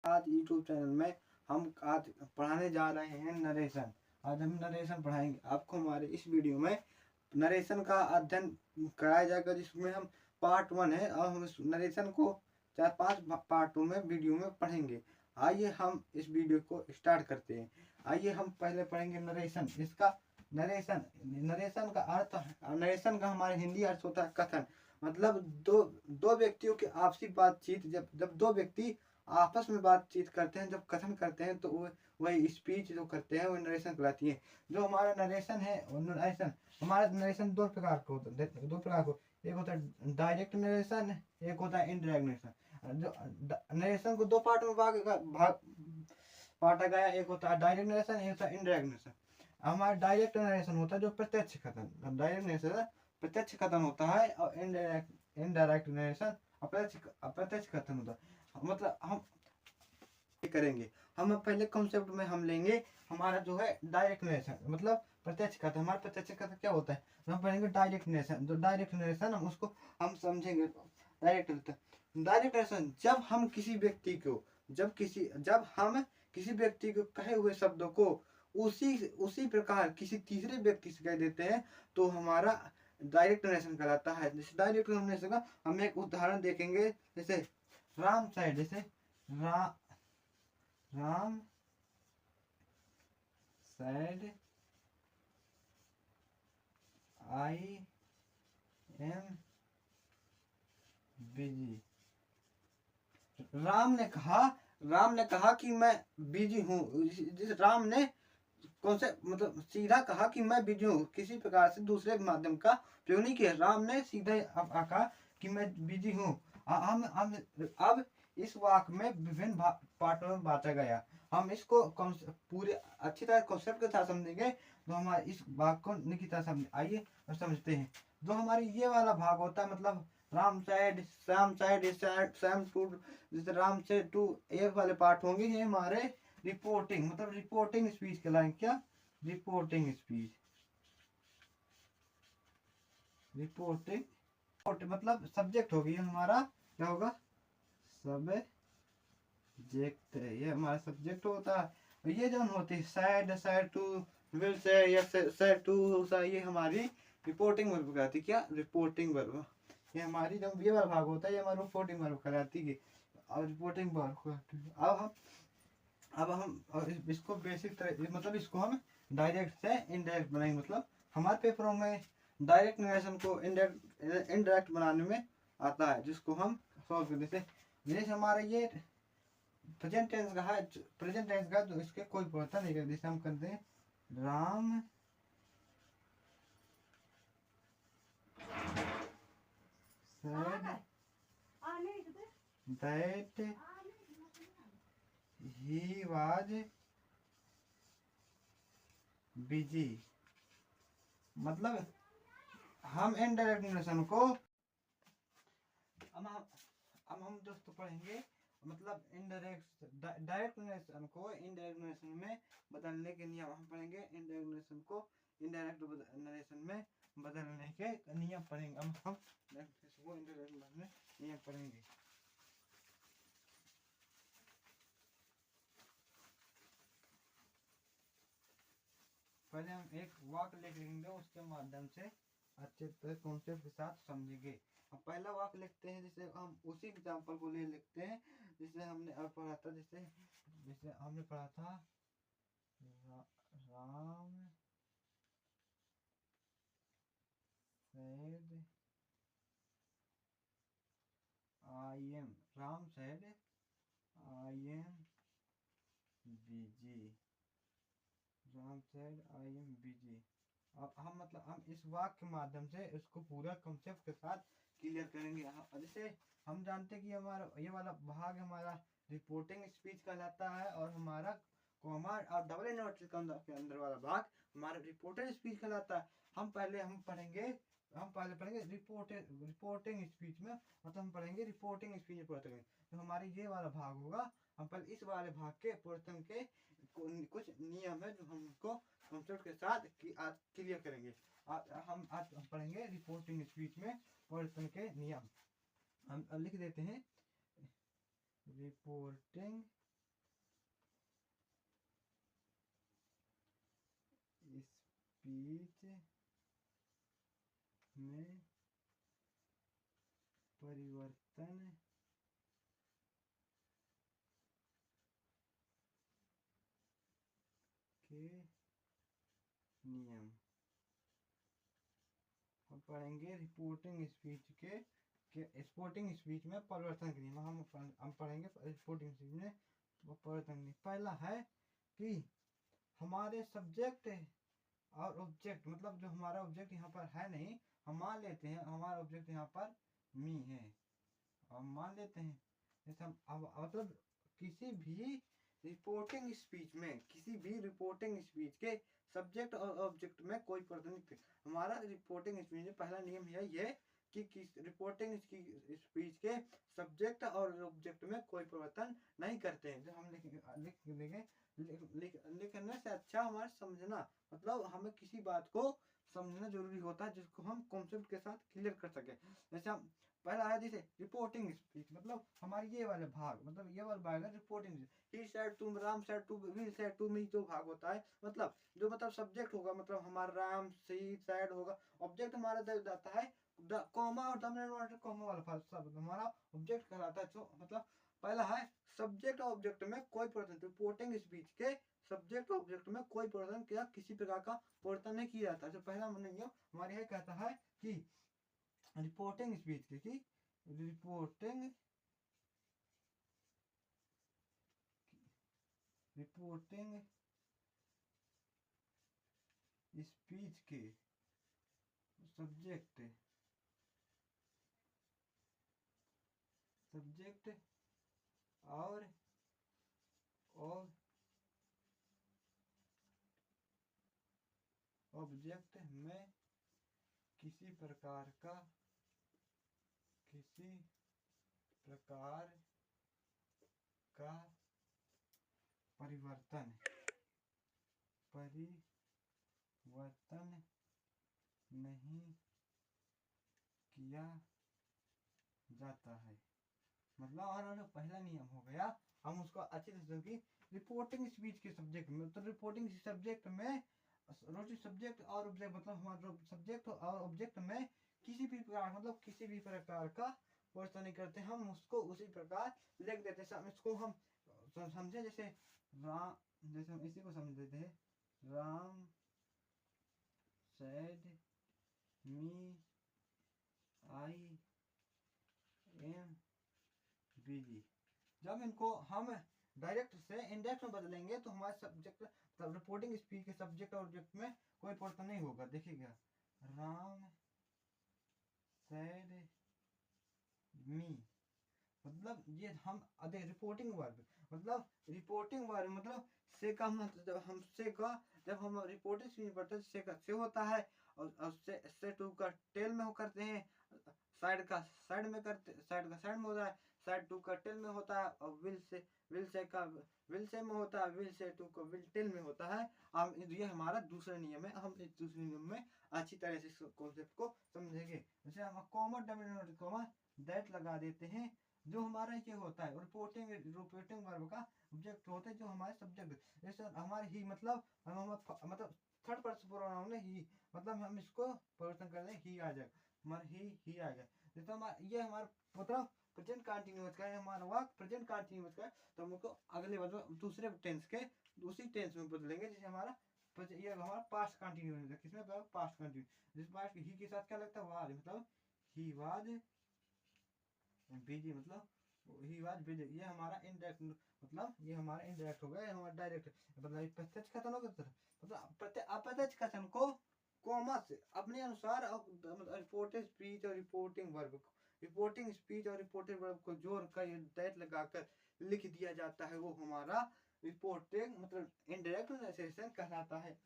आज YouTube channel में हम आज पढ़ाने जा रहे हैं नरेशन। आज हम नरेशन पढ़ाएंगे आपको। हमारे इस वीडियो में नरेशन का अध्ययन कराया जाएगा, जिसमें हम पार्ट 1 है और हम इस नरेशन को 4-5 पार्टों में वीडियो में पढ़ेंगे। आइए हम इस वीडियो को स्टार्ट करते हैं। आइए हम पहले पढ़ेंगे नरेशन। इसका नरेशन नरेशन का अर्थ, नरेशन का हमारे हिंदी अर्थ होता है कथन। मतलब दो व्यक्तियों की आपसी बातचीत, जब दो व्यक्ति आपस में बातचीत करते हैं, जब कथन करते हैं, तो वही स्पीच जो करते हैं वो नरेशन कहलाती है। जो हमारा नरेशन है, हमारा नरेशन दो प्रकार का होता है। एक होता है डायरेक्ट नरेशन, एक होता है इनडायरेक्ट नरेशन। जो नरेशन को दो पार्ट में बांटा गया, एक होता है डायरेक्ट नरेशन, एक होता है इनडायरेक्ट नरेशन। हमारा डायरेक्ट नरेशन होता है जो प्रत्यक्ष कथन, डायरेक्ट नरेशन प्रत्यक्ष कथन होता है, और इनडायरेक्ट नरेशन अप्रत्यक्ष कथन होता है। मतलब हम करेंगे, हम पहले कॉन्सेप्ट में हम लेंगे हमारा जो है डायरेक्ट नरेशन, मतलब प्रत्यक्ष कथन। हमारा प्रत्यक्ष कथन क्या होता है, हम पढ़ेंगे डायरेक्ट नरेशन। जो डायरेक्ट नरेशन हम उसको हम समझेंगे डायरेक्ट नरेशन। जब हम किसी व्यक्ति को कहे हुए शब्दों को उसी प्रकार किसी तीसरे व्यक्ति से कह देते हैं, तो हमारा डायरेक्ट नरेशन कहलाता है। जैसे डायरेक्ट नरेशन का हम एक उदाहरण देखेंगे, जैसे राम साइड, जैसे Ram said I am busy। Ram ने कहा कि मैं बिजी हूँ। जिस राम ने कौन से मतलब सीधा कहा कि मैं बिजी हूँ, किसी प्रकार से दूसरे माध्यम का प्रयोग नहीं किया। राम ने सीधा कहा कि मैं बिजी हूँ। अब इस वाक्य में विभिन्न पार्टों में बांटा गया। हम इसको पूरे अच्छी तरह कॉन्सेप्ट के साथ समझेंगे, तो हमारे इस भाग को निकी तरह समझ आइए और समझते हैं। जो हमारी ये वाला भाग होता है, मतलब राम साइड, सैम टू, जैसे राम से टू, एक वाले पार्ट होंगे ये हमारे रिपोर्टिंग, मतलब रिपोर्टिंग स्पीच कहलाएंगे। क्या रिपोर्टिंग स्पीच, रिपोर्टिंग मतलब सब्जेक्ट होगी हमारा, क्या होगा सब्जेक्ट, ये हमारा सब्जेक्ट होता है। ये जो होती है सैड टू, विल से, या सैड टू, ये हमारी रिपोर्टिंग वर्ब कहलाती है। क्या रिपोर्टिंग वर्ब, ये हमारी जब ये वाला भाग होता है ये हमारी रिपोर्टिंग वर्ब कहलाती है। और रिपोर्टिंग वर्ब अब हम इसको बेसिक तरह, मतलब इसको हम डायरेक्ट से इनडायरेक्ट बनाएंगे। मतलब हमारे पेपरों में डायरेक्ट नरेशन को इनडायरेक्ट बनाने में आता है, जिसको हम सॉल्व कर देते हैं। जैसे हमारा ये प्रेजेंट टेंस का तो इसके कोई परिवर्तन नहीं करते। जैसे हम करते हैं Ram said that he was busy। मतलब हम इनडायरेक्ट नरेशन को अब हम दोस्तों पढ़ेंगे, मतलब डायरेक्ट नरेशन को इनडायरेक्ट नरेशन में बदलने के नियम हम पढ़ेंगे। इनडायरेक्ट नरेशन को इनडायरेक्ट नरेशन में बदलने के नियम पढ़ेंगे। हम इनडायरेक्ट में नियम पढ़ेंगे। पहले हम एक वाक्य लिख लेंगे, उसके माध्यम से अच्छे तरह कॉन्सेप्ट के साथ समझेंगे। हम पहला वाक्य लिखते हैं, जिसे हम उसी एग्जाम्पल को ले लिखते हैं जिसे हमने अब पढ़ा था। जैसे हमने पढ़ा था Ram said I am busy। Ram said I am busy। अब हम मतलब हम इस वाक्य के माध्यम से इसको पूरा कॉन्सेप्ट के साथ क्लियर करेंगे। जैसे हम जानते हैं कि हमारा ये वाला भाग हमारा रिपोर्टिंग स्पीच कहलाता है, और हमारा कॉमा और डबल इन्वर्टेड कॉमा के अंदर वाला भाग हमारा रिपोर्टेड स्पीच कहलाता है। हम पहले पढ़ेंगे रिपोर्टिंग स्पीच में, मतलब हम पढ़ेंगे रिपोर्टिंग स्पीच परिवर्तन। तो हमारे ये वाला भाग होगा। हम पहले इस वाले भाग के परिवर्तन के कुछ नियम है जो हमको कॉन्सेप्ट के साथ क्लियर करेंगे। हम आज पढ़ेंगे रिपोर्टिंग स्पीच में परिवर्तन के नियम। हम लिख देते हैं रिपोर्टिंग स्पीच में परिवर्तन के नियम। हम पढ़ेंगे रिपोर्टिंग स्पीच के रिपोर्टिंग स्पीच में परिवर्तन के नियम। हम पढ़ेंगे रिपोर्टिंग स्पीच में परिवर्तन। पहला है कि हमारे सब्जेक्ट और ऑब्जेक्ट, मतलब जो हमारा ऑब्जेक्ट यहाँ पर है नहीं, हम मान लेते हैं हमारा ऑब्जेक्ट यहाँ पर मी है, हम मान लेते हैं। जैसे हम मतलब किसी भी रिपोर्टिंग स्पीच में, किसी भी रिपोर्टिंग स्पीच के सब्जेक्ट और ऑब्जेक्ट में कोई परिवर्तन नहीं। हमारा रिपोर्टिंग स्पीच में पहला नियम यही है कि किस रिपोर्टिंग स्पीच के सब्जेक्ट और ऑब्जेक्ट में कोई परिवर्तन नहीं करते हैं। जब हम लिखने से अच्छा हमारा समझना, मतलब हमें किसी बात को समझना जरूरी होता है जिसको हम कॉन्सेप्ट के साथ क्लियर कर सके। जैसे हम पहला है जैसे रिपोर्टिंग स्पीच, मतलब हमारी ये वाले भाग, मतलब ये वाला भाग है reporting. He said to, Ram said to, we said to me, जो भाग होता है, मतलब जो मतलब सब्जेक्ट होगा, मतलब हमारा राम सी सेड होगा। ऑब्जेक्ट हमारा दे जाता है कॉमा और कॉमा वाला शब्द हमारा ऑब्जेक्ट कहलाता है। तो मतलब पहला है सब्जेक्ट और ऑब्जेक्ट में कोई परिवर्तन। रिपोर्टिंग स्पीच के सब्जेक्ट और ऑब्जेक्ट में कोई परिवर्तन किया, किसी प्रकार का परिवर्तन नहीं किया जाता। जो पहला नियम हमारे यह कहता है कि रिपोर्टिंग स्पीच की रिपोर्टिंग स्पीच के सब्जेक्ट और ऑब्जेक्ट में किसी प्रकार का परिवर्तन नहीं किया जाता है। मतलब और पहला नियम हो गया, हम उसको अच्छी तरह से रिपोर्टिंग स्पीच के सब्जेक्ट में, तो रिपोर्टिंग सब्जेक्ट में सब्जेक्ट और ऑब्जेक्ट, मतलब हमारा सब्जेक्ट और ऑब्जेक्ट में किसी भी प्रकार, मतलब किसी भी प्रकार का परिवर्तन नहीं करते, हम उसको उसी प्रकार लिख देते हैं। इसको हम समझे जैसे जैसे हम इसी को समझ देते हैं, Ram said me I am busy. जब इनको हम डायरेक्ट से इंडेक्स में बदलेंगे तो हमारे सब्जेक्ट, मतलब रिपोर्टिंग स्पीच के सब्जेक्ट और ऑब्जेक्ट में कोई परिवर्तन नहीं होगा। देखिएगा, राम सेड मी, मतलब ये हम रिपोर्टिंग वर्ब, मतलब रिपोर्टिंग वर्ब मतलब से का मतलब जब हम रिपोर्टिंग स्पीच पढ़ते हैं से का से होता है, और से टू का टेल में हो करते हैं, साइड का साइड में करते, साइड का साइड में होता है, साइड टू का टेल में होता है, और विल से में होता है, विल से टू को विल टेल में होता है। हम ये हमारा दूसरा नियम है। हम इस दूसरे नियम में अच्छी तरह से इस कॉन्सेप्ट को समझेंगे। जैसे हम कॉमा दैट लगा देते हैं, जो हमारा ये होता है रिपोर्टिंग वर्ब का ऑब्जेक्ट होता है, जो हमारे सब्जेक्ट। जैसे हमारे ही मतलब मतलब थर्ड पर्सन प्रोनाउन है ही, मतलब हम इसको परिवर्तन कर दें, ही आ जाएगा हमारा, ही आ गया। जैसे हमारा ये हमारा मतलब प्रेजेंट कंटिन्यूअस का है, हमारा वाक्य प्रेजेंट कंटिन्यूअस का है, तो हम उसको अगले मतलब दूसरे टेंस के उसी टेंस में बदलेंगे। जैसे हमारा ये हमारा पास्ट कंटिन्यूअस है, किसमें पास्ट कंटिन्यूअस, जिस पास्ट ही के साथ क्या लगता है वाज, मतलब ही वाज बिजी, मतलब ही वाज बिजी। ये हमारा इनडायरेक्ट, मतलब ये हमारा इनडायरेक्ट हो गया, हमारा डायरेक्ट, मतलब प्रत्यक्ष कथन हो गया, मतलब अप्रत्यक्ष कथन को कॉमा से अपने अनुसार रिपोर्टिंग स्पीच और रिपोर्टिंग वर्ब को जोड़कर दैट लगाकर लिख दिया जाता है, वो हमारा रिपोर्टिंग मतलब इनडायरेक्ट नरेशन कहलाता है।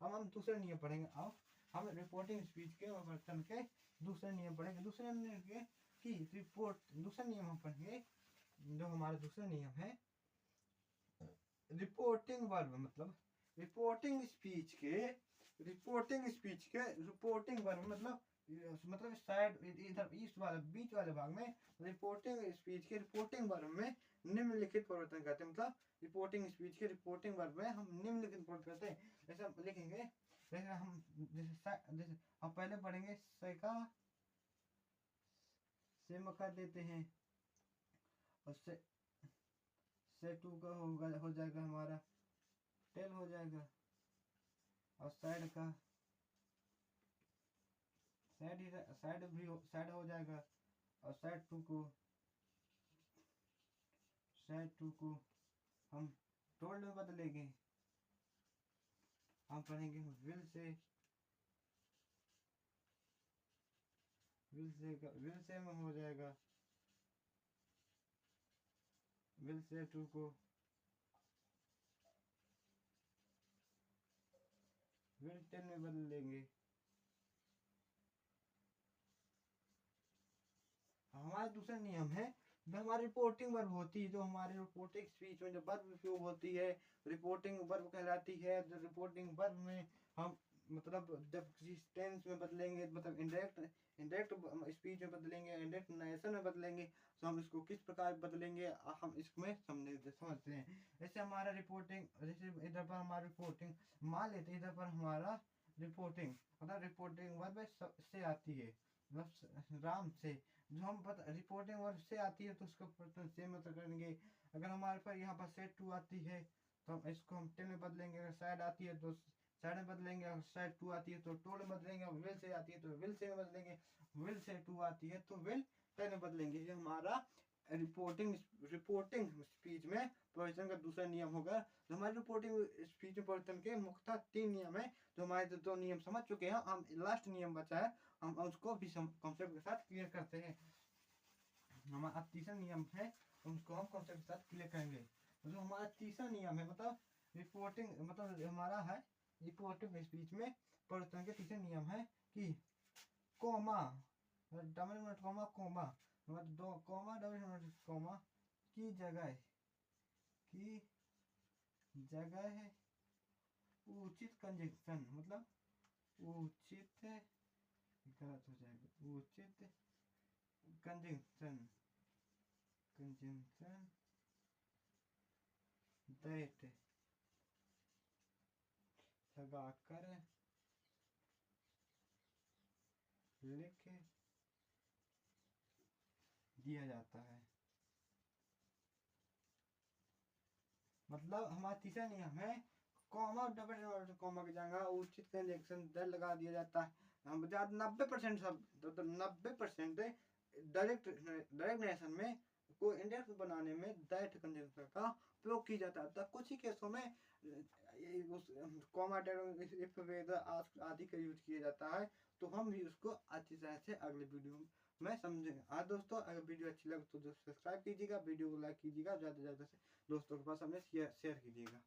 अब हम दूसरे नियम पढ़ेंगे। अब हम रिपोर्टिंग स्पीच के वर्तन के दूसरे नियम पढ़ेंगे। दूसरे नियम के की रिपोर्ट, दूसरा नियम हम पढ़ेंगे, जो हमारा दूसरा नियम है रिपोर्टिंग वर्ब, मतलब रिपोर्टिंग स्पीच के रिपोर्टिंग वर्ब मतलब साइड इधर ईस्ट वाले बीच वाले भाग में रिपोर्टिंग स्पीच के रिपोर्टिंग वर्ब में निम्नलिखित परिवर्तन करते हैं। मतलब रिपोर्टिंग स्पीच के रिपोर्टिंग वर्ब में हम निम्नलिखित परिवर्तन करते हैं। जैसे हम लिखेंगे जैसे हम जैसे हम पहले पढ़ेंगे से का से मका देते हैं, और से टू का होगा हो जाएगा हमारा टेल हो जाएगा, और साइड हो जाएगा, और साइड टू को हम टोल्ड में बदलेंगे। हम पढ़ेंगे विल से में हो जाएगा, विल से टू को विल टेन में बदल लेंगे। हमारा दूसरा नियम है, जो हमारी रिपोर्टिंग वर्ब होती है, जो हमारी रिपोर्टिंग स्पीच में जो वर्ब उपयोग होती है, रिपोर्टिंग वर्ब कहलाती है। जो रिपोर्टिंग वर्ब में हम मतलब जब किसी टेंस में बदलेंगे, मतलब इंडायरेक्ट स्पीच में बदलेंगे, इंडायरेक्ट नरेशन में बदलेंगे, तो हम इसको किस प्रकार बदलेंगे हम इसमें समझते हैं। जैसे हमारा रिपोर्टिंग, जैसे इधर पर हमारा रिपोर्टिंग मान लेते हैं, इधर पर हमारा रिपोर्टिंग मतलब रिपोर्टिंग वर्ब से आती है, मतलब राम से। जो हम पता रिपोर्टिंग वर्ब से आती है तो उसको से मतलब करेंगे। अगर हमारे पास यहाँ पर सेट टू आती है तो हम इसको हम टेन में बदलेंगे। अगर साइड आती है तो साइड में बदलेंगे, अगर साइड टू आती है तो टोल में बदलेंगे, विल से आती है तो विल से में बदलेंगे, विल से टू आती है तो विल टेन में बदलेंगे। ये हमारा रिपोर्टिंग स्पीच में परिवर्तन का दूसरा नियम होगा। जो हमारे रिपोर्टिंग स्पीच में परिवर्तन के मुख्यतः 3 नियम है। जो हमारे 2 नियम समझ चुके हैं, हम लास्ट नियम बचा है, हम उसको भी कॉन्सेप्ट के साथ क्लियर करते हैं। हमारा तीसरा नियम है, उसको हम कॉन्सेप्ट के साथ क्लियर करेंगे। जो हमारा तीसरा नियम है, मतलब रिपोर्टिंग मतलब हमारा है रिपोर्टिंग स्पीच में परिवर्तन के तीसरे नियम है कि कोमा डबल मिनट कोमा मतलब 2 कोमा डबल मिनट कोमा की जगह है उचित कंजंक्शन, मतलब उचित गलत हो जाएगा, उचित कंजंक्शन दैट लगाकर लिख दिया जाता है। मतलब हमारा तीसरा नियम है, कॉमा और डबल कॉमा की जगह उचित कंजंक्शन दैट लगा दिया जाता है। हम 90% सब तो 90% डायरेक्ट नरेशन में को इंडेक्स बनाने में दैट कंजंक्शन का प्रयोग किया जाता है। कुछ ही केसों में उस कॉमा आदि का यूज किया जाता है। तो हम भी उसको अच्छी तरह से अगले वीडियो में समझेंगे। हाँ दोस्तों, अगर वीडियो अच्छी लगे तो सब्सक्राइब कीजिएगा, वीडियो को लाइक कीजिएगा, ज़्यादा से ज़्यादा से दोस्तों के पास हमें शेयर कीजिएगा।